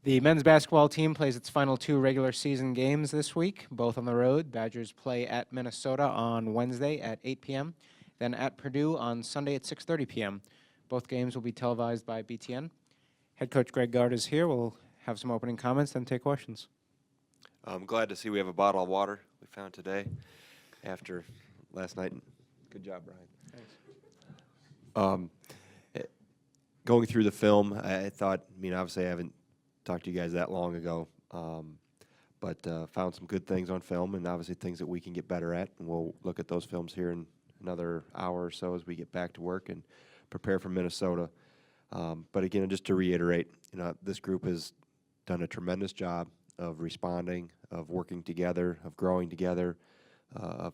The men's basketball team plays its final 2 regular season games this week, both on the road. Badgers play at Minnesota on Wednesday at 8 p.m., then at Purdue on Sunday at 6:30 p.m. Both games will be televised by BTN. Head coach Greg Gard is here. We'll have some opening comments, then take questions. I'm glad to see we have a bottle of water we found today after last night. Good job, Brian. Thanks. Going through the film, I thought, obviously I haven't talked to you guys that long ago, but found some good things on film and obviously things that we can get better at. And we'll look at those films here in another hour or so as we get back to work and prepare for Minnesota. But again, just to reiterate, this group has done a tremendous job of responding, of working together, of growing together, of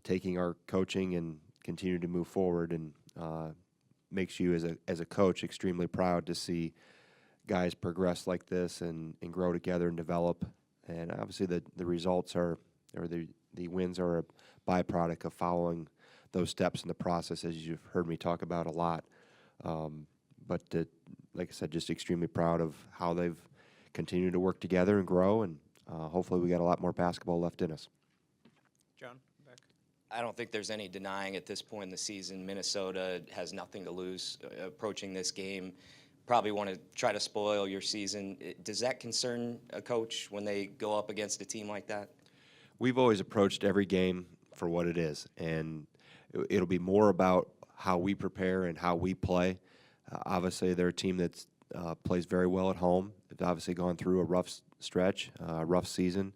taking our coaching and continue to move forward, and makes you as a coach extremely proud to see guys progress like this and grow together and develop. And obviously the results are, or the wins are a byproduct of following those steps in the process, as you've heard me talk about a lot. But like I said, just extremely proud of how they've continued to work together and grow, and hopefully we got a lot more basketball left in us. John, back. I don't think there's any denying at this point in the season Minnesota has nothing to lose approaching this game. Probably want to try to spoil your season. Does that concern a coach when they go up against a team like that? We've always approached every game for what it is, and it'll be more about how we prepare and how we play. Obviously, they're a team that plays very well at home. They've obviously gone through a rough stretch, a rough season.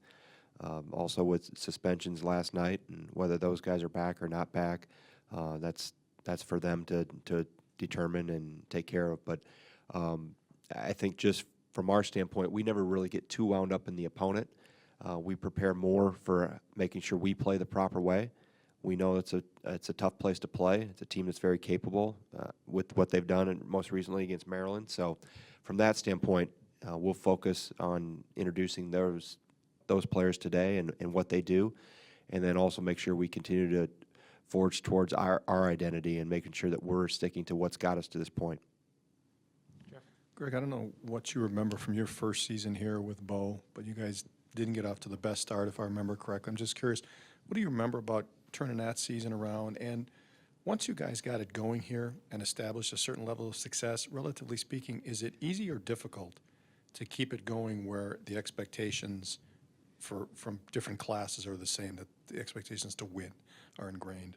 Also with suspensions last night, and whether those guys are back or not back, that's for them to determine and take care of. But I think just from our standpoint, we never really get too wound up in the opponent. We prepare more for making sure we play the proper way. We know it's a tough place to play. It's a team that's very capable with what they've done, and most recently against Maryland. So from that standpoint, we'll focus on introducing those players today and what they do, and then also make sure we continue to forge towards our identity and making sure that we're sticking to what's got us to this point. Jeff? Greg, I don't know what you remember from your first season here with Bo, but you guys didn't get off to the best start, if I remember correctly. I'm just curious, what do you remember about turning that season around? And once you guys got it going here and established a certain level of success, relatively speaking, is it easy or difficult to keep it going where the expectations from different classes are the same, that the expectations to win are ingrained?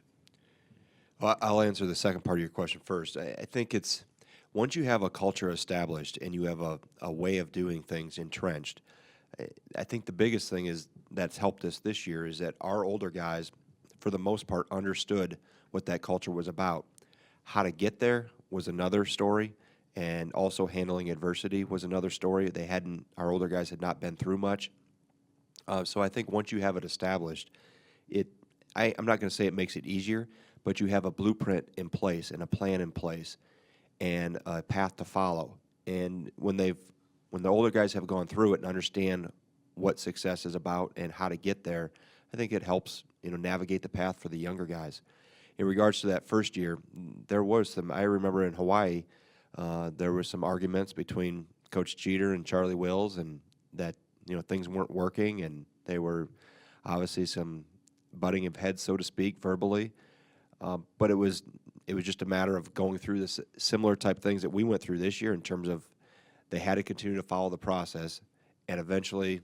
Well, I'll answer the second part of your question first. I think it's, once you have a culture established and you have a way of doing things entrenched, I think the biggest thing is that's helped us this year is that our older guys, for the most part, understood what that culture was about. How to get there was another story, and also handling adversity was another story. Our older guys had not been through much. So I think once you have it established, I'm not going to say it makes it easier, but you have a blueprint in place and a plan in place and a path to follow. And when the older guys have gone through it and understand what success is about and how to get there, I think it helps navigate the path for the younger guys. In regards to that first year, there was some. I remember in Hawaii, there were some arguments between Coach Jeter and Charlie Wills, and that things weren't working, and they were obviously some butting of heads, so to speak, verbally. But it was just a matter of going through this similar type things that we went through this year in terms of they had to continue to follow the process, and eventually,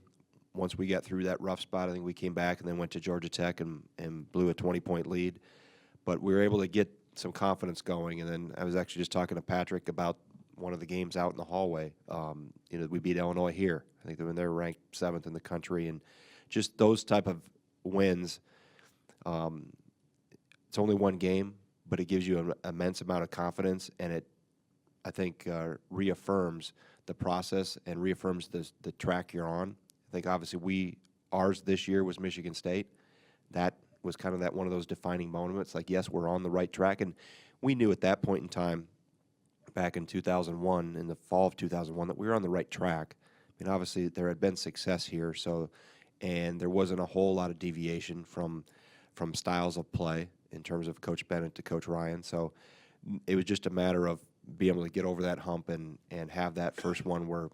once we got through that rough spot, I think we came back and then went to Georgia Tech and blew a 20-point lead. But we were able to get some confidence going, and then I was actually just talking to Patrick about one of the games out in the hallway. We beat Illinois here. I think when they're ranked 7th in the country, and just those type of wins. It's only one game, but it gives you an immense amount of confidence, and it, I think, reaffirms the process and reaffirms the track you're on. I think obviously ours this year was Michigan State. That was kind of that one of those defining moments. Like, yes, we're on the right track, and we knew at that point in time, back in 2001, in the fall of 2001, that we were on the right track. I mean, obviously there had been success here, and there wasn't a whole lot of deviation from styles of play in terms of Coach Bennett to Coach Ryan. So it was just a matter of being able to get over that hump and have that first one where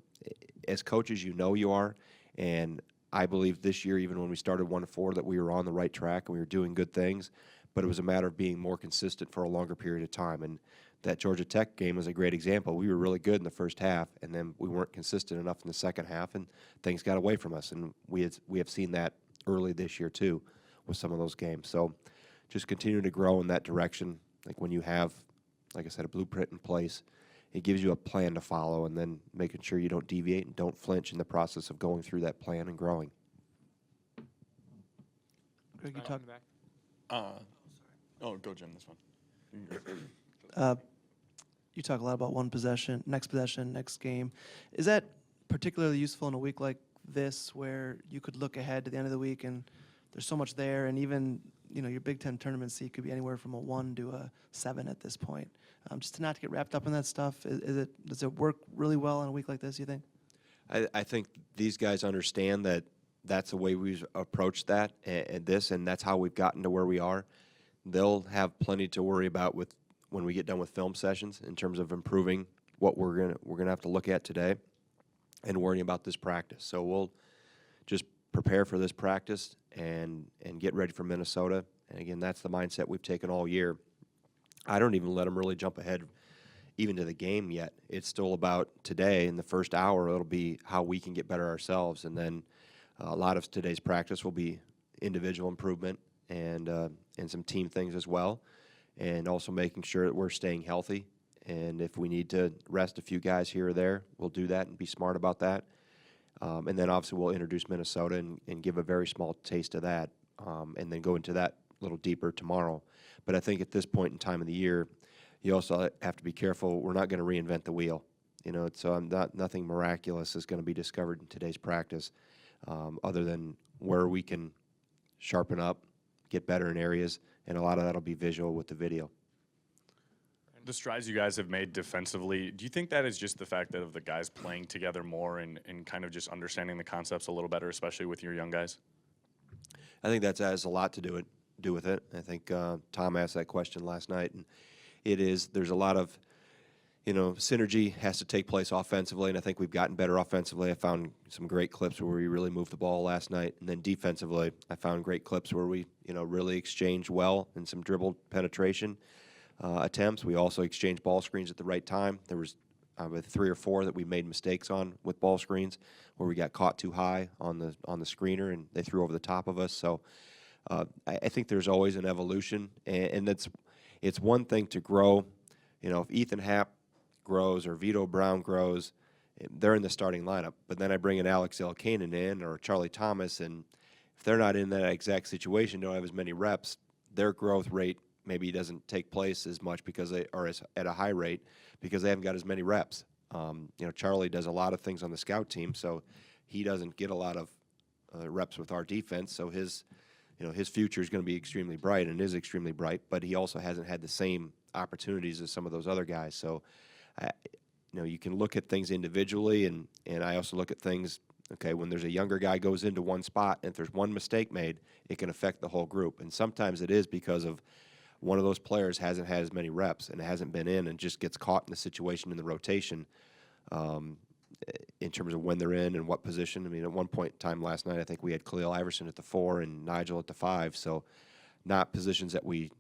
as coaches, you know you are, and I believe this year, even when we started 1-4, that we were on the right track and we were doing good things, but it was a matter of being more consistent for a longer period of time. And that Georgia Tech game was a great example. We were really good in the first half, and then we weren't consistent enough in the second half, and things got away from us. And we have seen that early this year too with some of those games. So just continue to grow in that direction. Like when you have, like I said, a blueprint in place, it gives you a plan to follow, and then making sure you don't deviate and don't flinch in the process of going through that plan and growing. Greg, you talk. Oh, go Jim, this one. You talk a lot about one possession, next game. Is that particularly useful in a week like this, where you could look ahead to the end of the week and there's so much there, and even your Big Ten tournament seed could be anywhere from a 1 to a 7 at this point. Just to not get wrapped up in that stuff, does it work really well on a week like this, you think? I think these guys understand that that's the way we've approached that and that's how we've gotten to where we are. They'll have plenty to worry about when we get done with film sessions in terms of improving what we're gonna have to look at today and worrying about this practice. So we'll just prepare for this practice and get ready for Minnesota. And again, that's the mindset we've taken all year. I don't even let them really jump ahead even to the game yet. It's still about today. In the first hour, it'll be how we can get better ourselves. And then a lot of today's practice will be individual improvement and some team things as well. And also making sure that we're staying healthy. And if we need to rest a few guys here or there, we'll do that and be smart about that. And then obviously we'll introduce Minnesota and give a very small taste of that, and then go into that a little deeper tomorrow. But I think at this point in time of the year, you also have to be careful. We're not going to reinvent the wheel. So nothing miraculous is going to be discovered in today's practice, other than where we can sharpen up, get better in areas, and a lot of that will be visual with the video. The strides you guys have made defensively, do you think that is just the fact that of the guys playing together more and kind of just understanding the concepts a little better, especially with your young guys? I think that has a lot to do with it. I think Tom asked that question last night, and there's a lot of synergy has to take place offensively, and I think we've gotten better offensively. I found some great clips where we really moved the ball last night, and then defensively, I found great clips where we really exchanged well and some dribble penetration attempts. We also exchanged ball screens at the right time. There was 3 or 4 that we made mistakes on with ball screens, where we got caught too high on the screener and they threw over the top of us. So I think there's always an evolution, and it's one thing to grow. If Ethan Happ grows or Veto Brown grows, they're in the starting lineup. But then I bring in Alex Elkanen in or Charlie Thomas, and if they're not in that exact situation, don't have as many reps, their growth rate maybe doesn't take place as much because they are at a high rate because they haven't got as many reps. Charlie does a lot of things on the scout team, so he doesn't get a lot of reps with our defense. So his future is going to be extremely bright and is extremely bright, but he also hasn't had the same opportunities as some of those other guys. So, you can look at things individually, and I also look at things. Okay, when there's a younger guy goes into one spot, and if there's one mistake made, it can affect the whole group. And sometimes it is because of one of those players hasn't had as many reps and hasn't been in and just gets caught in the situation in the rotation in terms of when they're in and what position. I mean, at one point in time last night, I think we had Khalil Iverson at the 4 and Nigel at the 5, so not positions that we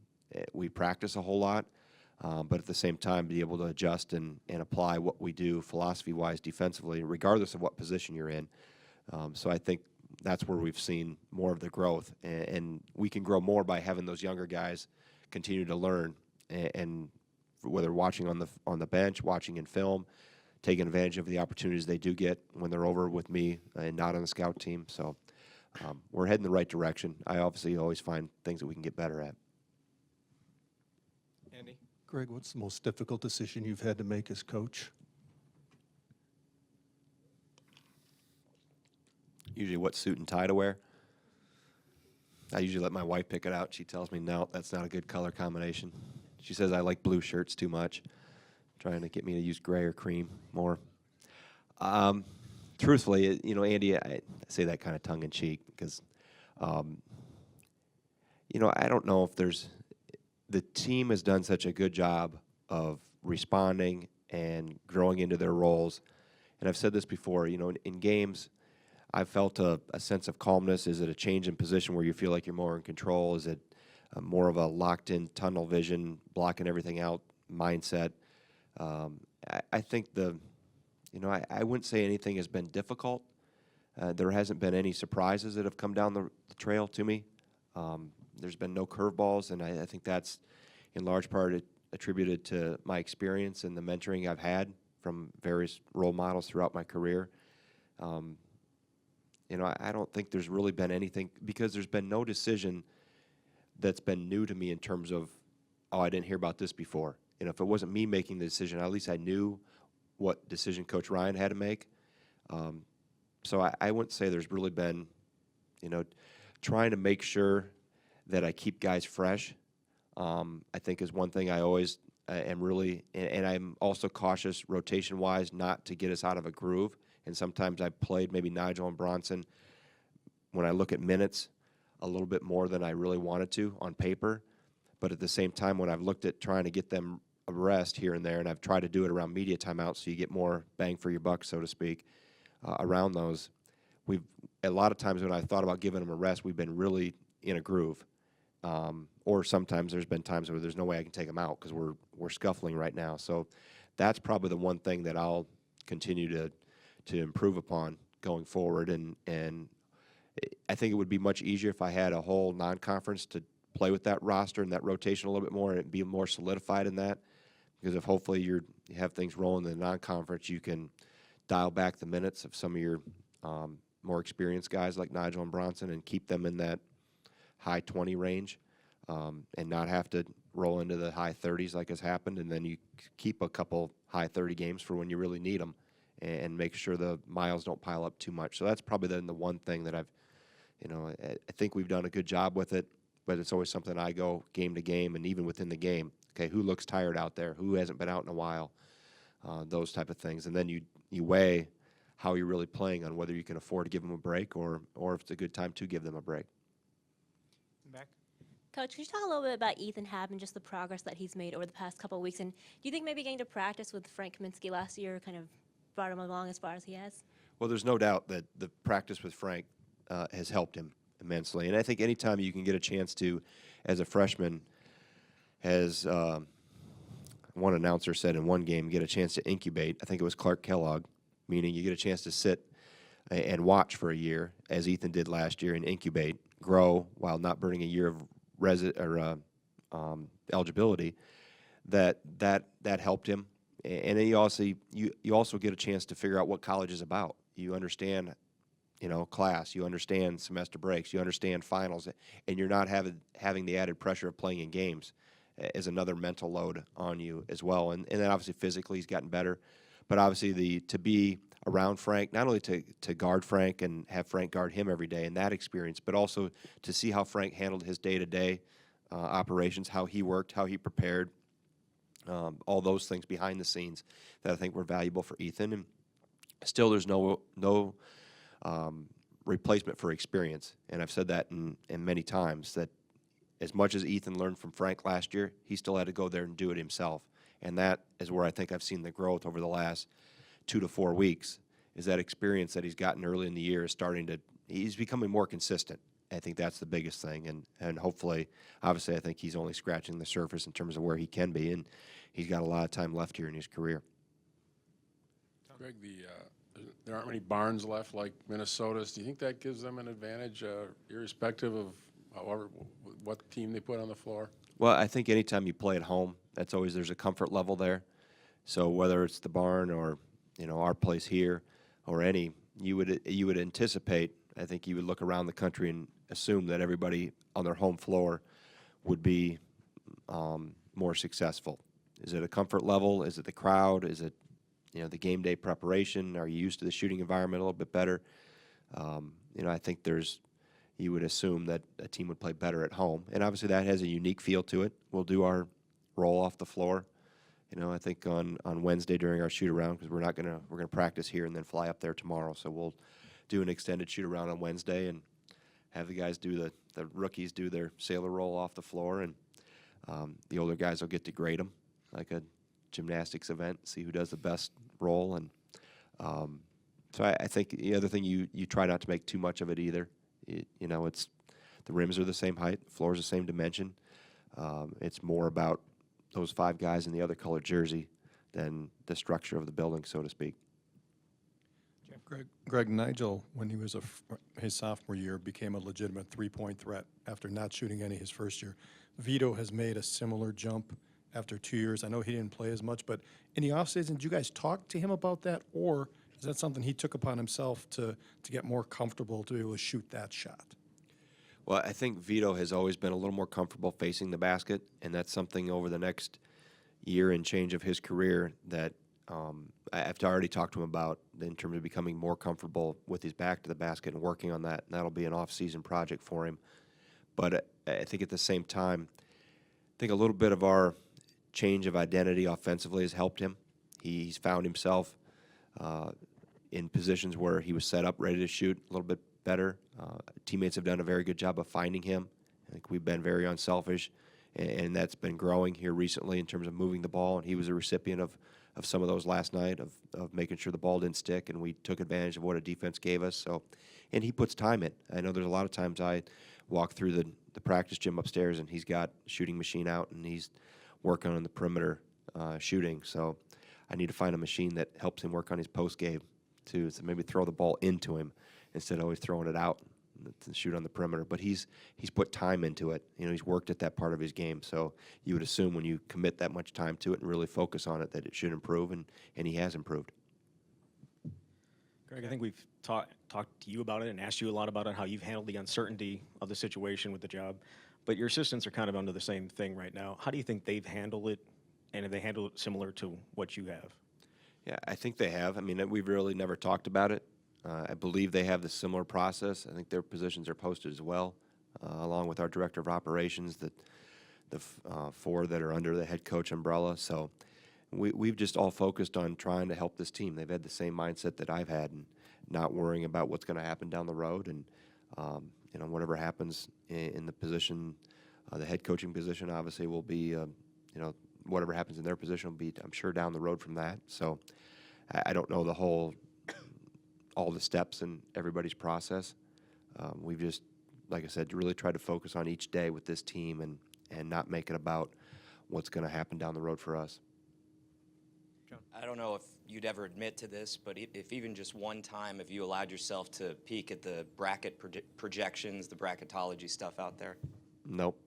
practice a whole lot, but at the same time be able to adjust and apply what we do philosophy-wise defensively, regardless of what position you're in. So I think that's where we've seen more of the growth, and we can grow more by having those younger guys continue to learn, and whether watching on the bench, watching in film, taking advantage of the opportunities they do get when they're over with me and not on the scout team. So we're heading the right direction. I obviously always find things that we can get better at. Andy? Greg, what's the most difficult decision you've had to make as coach? Usually what suit and tie to wear. I usually let my wife pick it out. She tells me, no, that's not a good color combination. She says I like blue shirts too much, trying to get me to use gray or cream more. Truthfully, Andy, I say that kind of tongue-in-cheek because, I don't know if the team has done such a good job of responding and growing into their roles. and I've said this before, in games, I've felt a sense of calmness. Is it a change in position where you feel like you're more in control? Is it more of a locked-in tunnel vision, blocking everything out mindset? I think I wouldn't say anything has been difficult. There hasn't been any surprises that have come down the trail to me. There's been no curveballs, and I think that's in large part attributed to my experience and the mentoring I've had from various role models throughout my career. I don't think there's really been anything, because there's been no decision that's been new to me in terms of, oh, I didn't hear about this before. If it wasn't me making the decision, at least I knew what decision Coach Ryan had to make. So I wouldn't say there's really been, trying to make sure that I keep guys fresh, I think is one thing I always am really, and I'm also cautious rotation-wise not to get us out of a groove. And sometimes I played maybe Nigel and Bronson, when I look at minutes, a little bit more than I really wanted to on paper. But at the same time, when I've looked at trying to get them a rest here and there, and I've tried to do it around media timeouts so you get more bang for your buck, so to speak, around those, a lot of times when I thought about giving them a rest, we've been really in a groove. Or sometimes there's been times where there's no way I can take them out because we're scuffling right now. So that's probably the one thing that I'll continue to improve upon going forward. And I think it would be much easier if I had a whole non-conference to play with that roster and that rotation a little bit more and be more solidified in that. Because if hopefully you have things rolling in the non-conference, you can dial back the minutes of some of your more experienced guys like Nigel and Bronson and keep them in that high 20 range, and not have to roll into the high 30s like has happened. And then you keep a couple high 30 games for when you really need them and make sure the miles don't pile up too much. So that's probably then the one thing that I think we've done a good job with it, but it's always something I go game to game, and even within the game, okay, who looks tired out there? Who hasn't been out in a while? Those type of things. And then you weigh how you're really playing on whether you can afford to give them a break or if it's a good time to give them a break. Back. Coach, could you talk a little bit about Ethan Happ and just the progress that he's made over the past couple of weeks? And do you think maybe getting to practice with Frank Kaminsky last year kind of brought him along as far as he has? Well, there's no doubt that the practice with Frank has helped him immensely. And I think anytime you can get a chance to, as a freshman, as one announcer said in one game, get a chance to incubate. I think it was Clark Kellogg, meaning you get a chance to sit and watch for a year, as Ethan did last year, and incubate, grow while not burning a year of eligibility. That helped him, and then you also get a chance to figure out what college is about. You understand, class. You understand semester breaks. You understand finals, and you're not having the added pressure of playing in games as another mental load on you as well. And then obviously physically he's gotten better, but obviously to be around Frank, not only to guard Frank and have Frank guard him every day and that experience, but also to see how Frank handled his day-to-day operations, how he worked, how he prepared, all those things behind the scenes that I think were valuable for Ethan. And still there's no replacement for experience. And I've said that in many times, that as much as Ethan learned from Frank last year, he still had to go there and do it himself. And that is where I think I've seen the growth over the last 2 to 4 weeks, is that experience that he's gotten early in the year is he's becoming more consistent. I think that's the biggest thing. And hopefully, obviously, I think he's only scratching the surface in terms of where he can be. And he's got a lot of time left here in his career. Greg, there aren't many barns left like Minnesota's. Do you think that gives them an advantage, irrespective of what team they put on the floor? Well, I think anytime you play at home, there's a comfort level there. So whether it's the barn or our place here or any, you would anticipate. I think you would look around the country and assume that everybody on their home floor would be more successful. Is it a comfort level? Is it the crowd? Is it the game day preparation? Are you used to the shooting environment a little bit better? I think you would assume that a team would play better at home, and obviously that has a unique feel to it. We'll do our roll off the floor, I think on Wednesday during our shoot around, because we're gonna practice here and then fly up there tomorrow. So we'll do an extended shoot around on Wednesday and have the guys the rookies do their sailor roll off the floor, and the older guys will get to grade them like a gymnastics event, see who does the best roll. And So I think the other thing, you try not to make too much of it either. It's the rims are the same height, floor is the same dimension. It's more about those 5 guys in the other colored jersey than the structure of the building, so to speak. Greg, Nigel, when he was his sophomore year, became a legitimate three-point threat after not shooting any his first year. Vito has made a similar jump after 2 years. I know he didn't play as much, but in the offseason, did you guys talk to him about that, or is that something he took upon himself to get more comfortable to be able to shoot that shot? Well, I think Vito has always been a little more comfortable facing the basket, and that's something over the next year and change of his career that I've already talked to him about in terms of becoming more comfortable with his back to the basket and working on that. And that'll be an off-season project for him. But I think at the same time, I think a little bit of our change of identity offensively has helped him. He's found himself in positions where he was set up, ready to shoot a little bit better. Teammates have done a very good job of finding him. I think we've been very unselfish, and that's been growing here recently in terms of moving the ball. And he was a recipient of some of those last night, of making sure the ball didn't stick, and we took advantage of what a defense gave us. So, and he puts time in. I know there's a lot of times I walk through the practice gym upstairs, and he's got a shooting machine out, and he's working on the perimeter shooting. So I need to find a machine that helps him work on his post game too, so maybe throw the ball into him instead of always throwing it out to shoot on the perimeter. But he's put time into it. He's worked at that part of his game. So you would assume when you commit that much time to it and really focus on it that it should improve, and he has improved. Greg, I think we've talked to you about it and asked you a lot about it, how you've handled the uncertainty of the situation with the job. But your assistants are kind of under the same thing right now. How do you think they've handled it, and have they handled it similar to what you have? Yeah, I think they have. I mean, we've really never talked about it. I believe they have the similar process. I think their positions are posted as well, along with our director of operations, the 4 that are under the head coach umbrella. So we've just all focused on trying to help this team. They've had the same mindset that I've had, and not worrying about what's going to happen down the road. And whatever happens in the position, the head coaching position, obviously will be, whatever happens in their position will be, I'm sure, down the road from that. So I don't know all the steps in everybody's process. We've just, like I said, really tried to focus on each day with this team and not make it about what's going to happen down the road for us. John? I don't know if you'd ever admit to this, but if even just one time, if you allowed yourself to peek at the bracket projections, the bracketology stuff out there? Nope.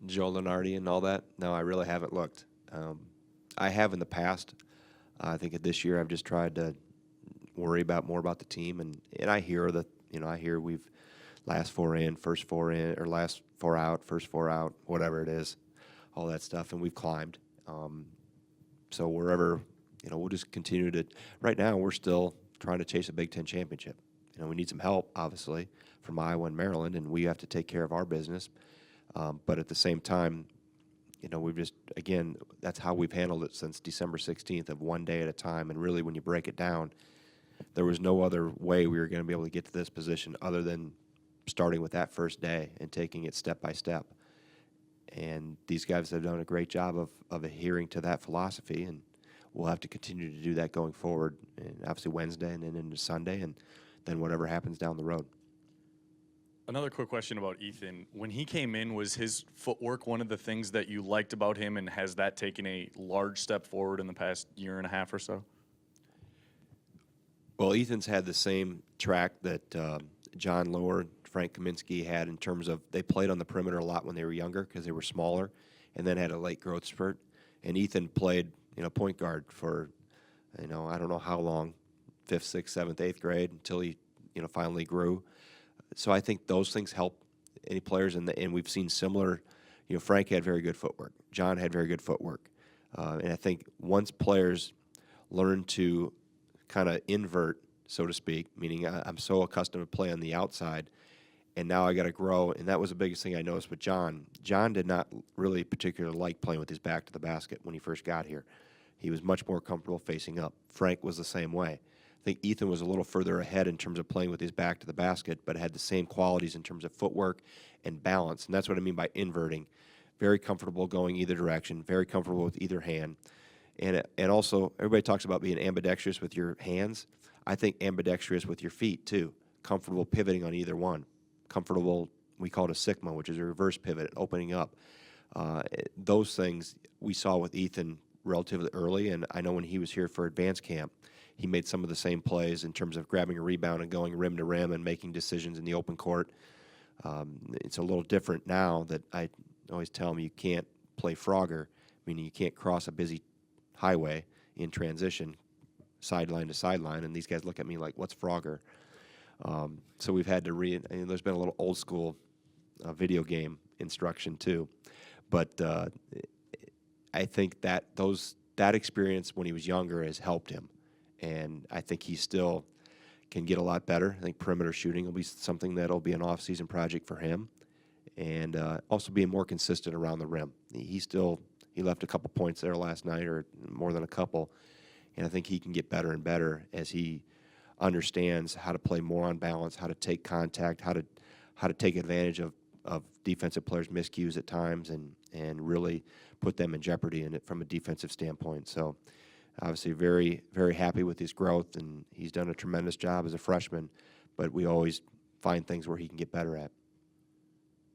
Joe Lenardi and all that? No, I really haven't looked. I have in the past. I think this year I've just tried to worry more about the team, and I hear we've last 4 in, first 4 in, or last 4 out, first 4 out, whatever it is, all that stuff, and we've climbed. So wherever, we'll just continue to. Right now, we're still trying to chase a Big Ten championship. We need some help, obviously, from Iowa and Maryland, and we have to take care of our business. But at the same time, we've just, again, that's how we've handled it since December 16th, of one day at a time. And really, when you break it down, there was no other way we were going to be able to get to this position other than starting with that first day and taking it step by step. And these guys have done a great job of adhering to that philosophy, and we'll have to continue to do that going forward, and obviously Wednesday and then into Sunday, and then whatever happens down the road. Another quick question about Ethan. When he came in, was his footwork one of the things that you liked about him, and has that taken a large step forward in the past year and a half or so? Well, Ethan's had the same track that John Lohr, Frank Kaminsky had in terms of they played on the perimeter a lot when they were younger because they were smaller, and then had a late growth spurt. And Ethan played, point guard for, I don't know how long, 5th, 6th, 7th, 8th grade until he, finally grew. So I think those things help any players, and we've seen similar. Frank had very good footwork. John had very good footwork, and I think once players learn to kind of invert, so to speak, meaning I'm so accustomed to play on the outside, and now I got to grow. And that was the biggest thing I noticed with John. John did not really particularly like playing with his back to the basket when he first got here. He was much more comfortable facing up. Frank was the same way. I think Ethan was a little further ahead in terms of playing with his back to the basket, but had the same qualities in terms of footwork and balance. And that's what I mean by inverting. Very comfortable going either direction, very comfortable with either hand. And also, everybody talks about being ambidextrous with your hands. I think ambidextrous with your feet, too. Comfortable pivoting on either one. Comfortable, we call it a sigma, which is a reverse pivot, opening up. Those things we saw with Ethan relatively early, and I know when he was here for advanced camp, he made some of the same plays in terms of grabbing a rebound and going rim to rim and making decisions in the open court. It's a little different now that I always tell him you can't play Frogger, meaning you can't cross a busy highway in transition, sideline to sideline, and these guys look at me like, what's Frogger? So we've had to there's been a little old school video game instruction too. But I think that that experience when he was younger has helped him. And I think he still can get a lot better. I think perimeter shooting will be something that'll be an off-season project for him. And also being more consistent around the rim. He left a couple points there last night, or more than a couple. And I think he can get better and better as he understands how to play more on balance, how to take contact, how to take advantage of defensive players' miscues at times and really put them in jeopardy in it from a defensive standpoint. So obviously very, very happy with his growth, and he's done a tremendous job as a freshman, but we always find things where he can get better at.